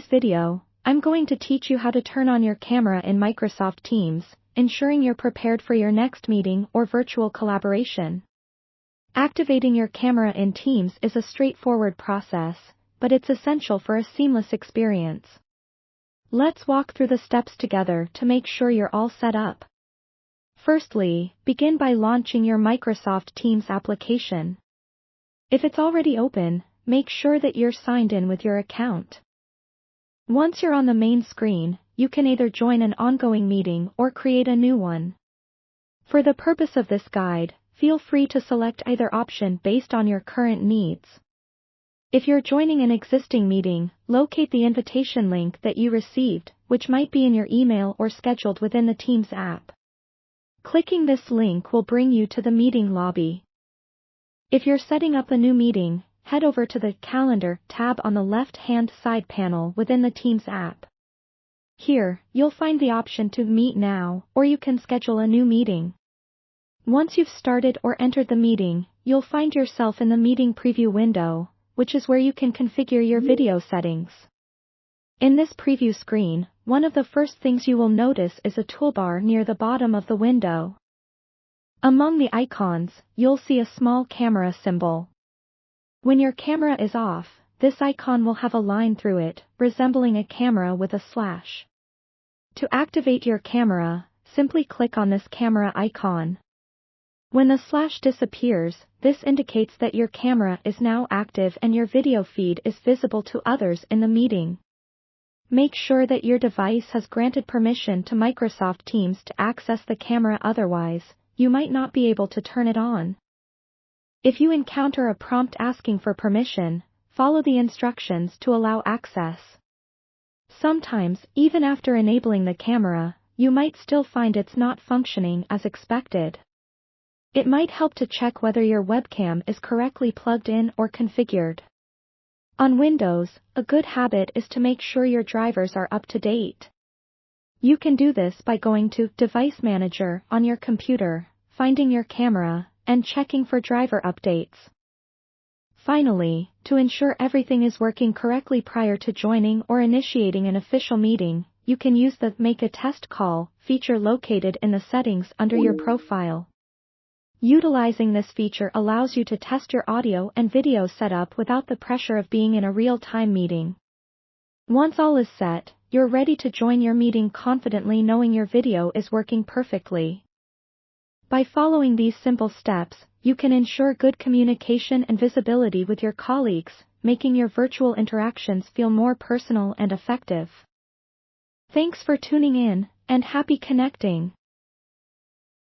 today's video, I'm going to teach you how to turn on your camera in Microsoft Teams, ensuring you're prepared for your next meeting or virtual collaboration. Activating your camera in Teams is a straightforward process, but it's essential for a seamless experience. Let's walk through the steps together to make sure you're all set up. Firstly, begin by launching your Microsoft Teams application. If it's already open, make sure that you're signed in with your account. Once you're on the main screen, you can either join an ongoing meeting or create a new one. For the purpose of this guide, feel free to select either option based on your current needs. If you're joining an existing meeting, locate the invitation link that you received, which might be in your email or scheduled within the Teams app. Clicking this link will bring you to the meeting lobby. If you're setting up a new meeting, head over to the Calendar tab on the left-hand side panel within the Teams app. Here, you'll find the option to Meet Now, or you can schedule a new meeting. Once you've started or entered the meeting, you'll find yourself in the meeting preview window, which is where you can configure your video settings. In this preview screen, one of the first things you will notice is a toolbar near the bottom of the window. Among the icons, you'll see a small camera symbol. When your camera is off, this icon will have a line through it, resembling a camera with a slash. To activate your camera, simply click on this camera icon. When the slash disappears, this indicates that your camera is now active and your video feed is visible to others in the meeting. Make sure that your device has granted permission to Microsoft Teams to access the camera, otherwise, you might not be able to turn it on. If you encounter a prompt asking for permission, follow the instructions to allow access. Sometimes, even after enabling the camera, you might still find it's not functioning as expected. It might help to check whether your webcam is correctly plugged in or configured. On Windows, a good habit is to make sure your drivers are up to date. You can do this by going to Device Manager on your computer, finding your camera, and checking for driver updates. Finally, to ensure everything is working correctly prior to joining or initiating an official meeting, you can use the Make a Test Call feature located in the settings under your profile. Utilizing this feature allows you to test your audio and video setup without the pressure of being in a real-time meeting. Once all is set, you're ready to join your meeting confidently, knowing your video is working perfectly. By following these simple steps, you can ensure good communication and visibility with your colleagues, making your virtual interactions feel more personal and effective. Thanks for tuning in, and happy connecting!